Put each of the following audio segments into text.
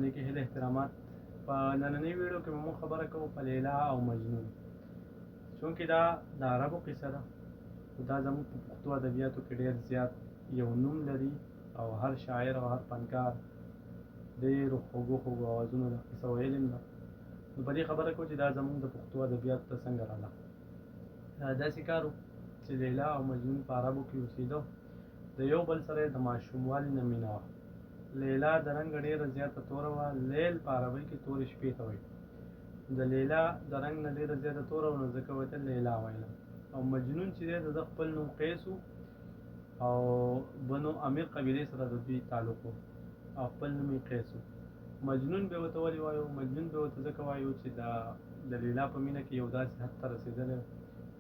نیکې هیلې احترامات. په نننۍ ویډیو کې موږ خبره کوو په لیلا او مجنون. چونکې دا د عربو قصه ده، خو دا زموږ په پښتو ادبیاتو کې ډېر زیات یو نوم لري او هر شاعر او هر فنکار ډېرو خوږو اوازونو دا قصه ویلې ده. نو په دې خبره کوو چې دا زموږ د پښتو ادبیاتو ته څنګه راغله. داسې کار و چې لیلا او مجنون په عربو کې اوسېده. د یو بل سره د ماشوموالي نه مینه وه. لیلا د رنګ ډېره زیاته توره وه. لیل په عربۍ کې تورې شپې ته وایي. د لیلا د رنګ نه ډېره زیاته توره وه، نو ځکه ورته لیلا ویله. او مجنون چې دی د ده خپل نوم قیس و او بنو امیر قبیلې سره د دوی تعلق و او خپل نوم یې قیس و. مجنون به ورته ولې وایو؟ مجنون به ورته ځکه وایو چې د لیلا په مینه کې یو داسې حد ته رسېدلی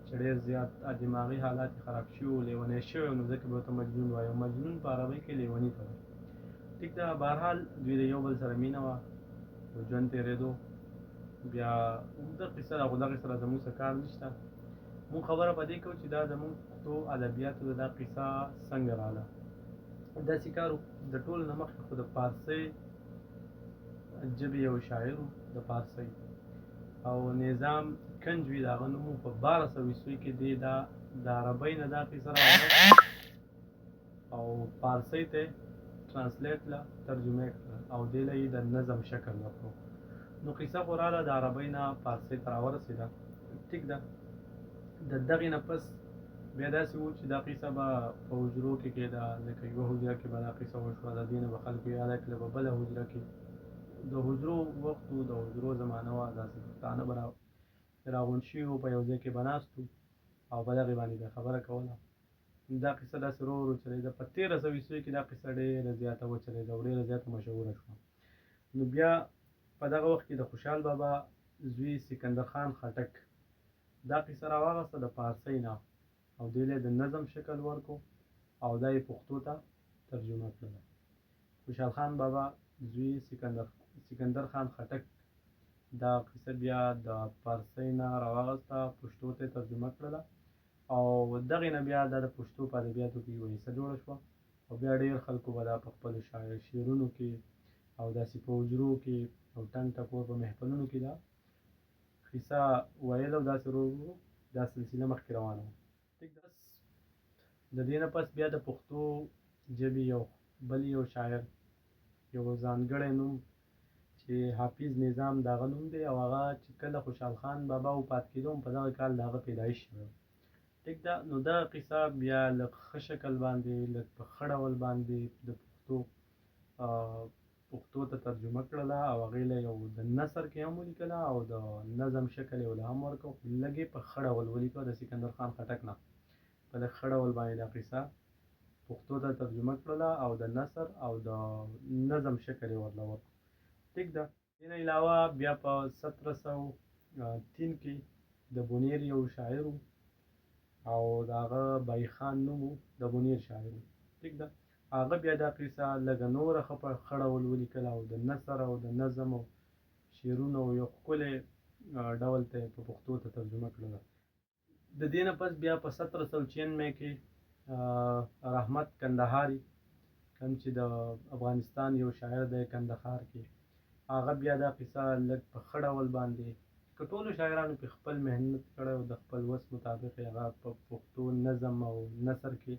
چې ډېر زیات دماغي حالات یې خراب شوي و، لیونی شوی و، نو ځکه به ورته مجنون وایو. مجنون په عربۍ کې لیوني ته وایي. ټیک ده، بهرحال دوی د یو بل سره مینه وه، ژوند تېرېدو. بیا اوږده قصه ده، خو دغې سره زموږ څه کار نشته. مونږ خبره په دې کوو چې دا زموږ پښتو ادبیاتو د دا قصه څنګه راغله. داسې کار د ټولو نه مخکې خو د فارسۍ ژبې یو شاعر و، د فارسۍ او نظام کنجوي د هغه نوم و. په 1220 کې دی دا د عربۍ نه دا قصه راغله او فارسۍ ته ترانسلیټ کړه، ترجمه یې کړه او دې له یې د نظم شکل ورکړو. نو قصه خو راغله د عربۍ نه فارسۍ ته راورسېده. ټیک ده، د دغې نه پس بیا داسې و چې دا قصه به په حجرو کې کېده، لکه یوه حجره کې به دا قصه وشوه، د دې نه به خلکو یاده کړله په بله حجره کې. د حجرو وخت و، د حجرو زمانه وه، داسې پښتانه به راغونډ شوي وو، په یو ځای کې به ناست وو او په دغې باندې به خبره کوله. دا قصه داسې ورو ورو چلېده. په 1320 کې دا قصه ډېره زیاته وچلېده او ډېره زیاته مشهوره شوه. نو بیا په دغه وخت کې د خوشحال بابا زوی سکندر خان خټک دا قصه راواغسته د فارسۍ نه او دې له د نظم شکل ورکړو او دا یې پښتو ته ترجمه کړله. خوشحال خان بابا زوی سکندر خان خټک دا قصه بیا د فارسۍ نه راواغسته، پښتو ته ترجمه کړله او دغې نه بیا دا د پښتو په ادبیاتو کې یوه حصه جوړه شوه او بیا ډېر خلکو به دا په خپلو شعرونو کې او داسې په حجرو کې او ټنګ ټکور په محفلونو کې دا قصه ویل او داسې ورو ورو دا سلسله مخکې روانه وه. د دې نه پس بیا د پښتو ژبې بل یو شاعر، یو ځانګړی نوم چې حافظ نظام د هغه نوم دی او هغه چې کله خوشحال خان بابا وفات کېده په دغه کال د هغه پیدایش شوی. ټیک ده، نو دغه قصه بیا لږ ښه شکل باندې، لږ په ښه ډول باندې د پښتو ته ترجمه کړله او هغې له یو د نثر کې هم ولیکله او د نظم شکل یې له هم ورکړو. لږ یې په ښه ډول ولیکه د سکندر خان خټک نه په لږ ښه ډول باندې دا قصه پښتو ته ترجمه کړله او د نثر او د نظم شکل یې ورله ورکړو. ټیک ده، دې نه علاوه بیا په 1703 کې د بونیر یو شاعر و او د هغه بای خان نوم و، د بونیر شاعر و. ټیک ده، هغه بیا دا قصه لږه نوره ښه په ښه ډول ولیکله او د نثر او د نظم او شعرونو یو ښکلی ډول ته په پښتو ته ترجمه کړله. د دې نه پس بیا په 1796 کې رحمت کندهاري، کوم چې د افغانستان یو شاعر دی کندهار کې، هغه بیا دا قصه لږ په ښه ډول باندې، که ټولو شاعرانو پې خپل محنت کړی او د خپل وس مطابق یې هغه په پښتو نظم او نثر کې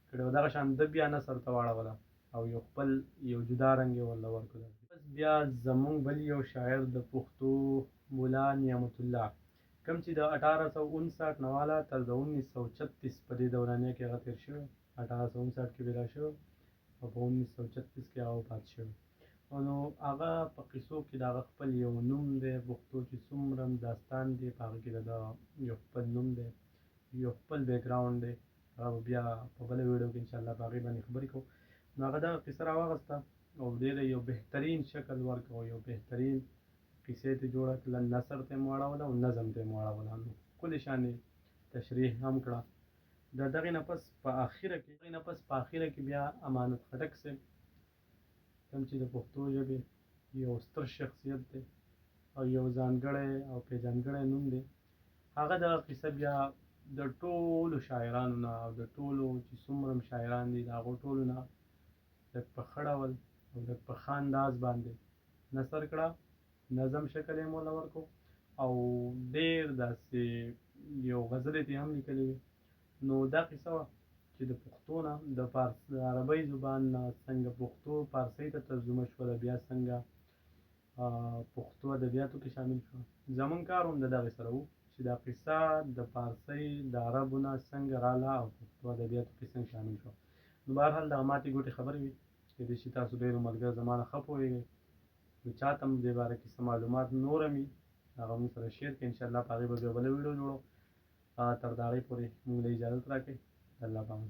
کړی و، دغه شان ده بیا نثر ته واړوله او یو خپل یو جدا رنګ یې ورله ورکړو. بس بیا زموږ بل یو شاعر د پښتو مولا نعمت الله، کوم چې د 1859 نه واله تر د 1936 په دې دورانیه کې هغه تېر شوی. 1859 کې پیدا شوی او په 1936 کې هغه وفات شوی. نو هغه په قصو کې د هغه خپل یو نوم دی، پښتو چې څومره داستان دی په هغه کې د یو خپل نوم دی، یو خپل بیکګراونډ دی. هغه به بیا په بله ویډیو کې انشاءالله په هغې باندې خبرې کوو. نو هغه دغه قصه راواغسته او ډېره یو بهترین شکل ورکړ او یو بهترین قصې ته جوړه کړله، نثر ته یې واړوله او نظم ته یې واړوله، نو ښکلې شانې تشریح هم کړه. د دغې نه پس په آخره کې بیا امانت خټک صاحب، کوم چې د پښتو ژبې یو ستر شخصیت دی او یو ځانګړی او پیژندګړی نوم دی، هغه دغه قصه بیا د ټولو شاعرانو نه او د ټولو چې څومره شاعران دي د هغو ټولو نه لږ په ښه ډول او لږ په ښه انداز باندې نثر کړه، نظم شکل یې موله ورکړو او ډېر داسې یو غزل یې هم لیکلی وي. نو دا کیسه وه چې د پښتو نه د عربۍ زبان نه څنګه پښتو فارسۍ ته ترجمه شوله، بیا څنګه پښتو ادبیاتو کې شامل شوه. زمونږ کار هم د دغې سره و چې دا قصه د فارسۍ د عربو نه څنګه راله او پښتو ادبیاتو کې څنګه شامل شوه. نو بهرحال دغه ماتې ګوتې خبرې وي، کیدای شي تاسو ډېرو ملګرو زما نه ښه پوهېږئ. نو چاته هم دې باره کې څه معلومات نور هم وي هغه موږ سره شیر کړئ، انشاءالله په هغې به بیا بله ویډیو جوړو. تر د هغې پورې موږ له اجازت راکړئ. الله پامان.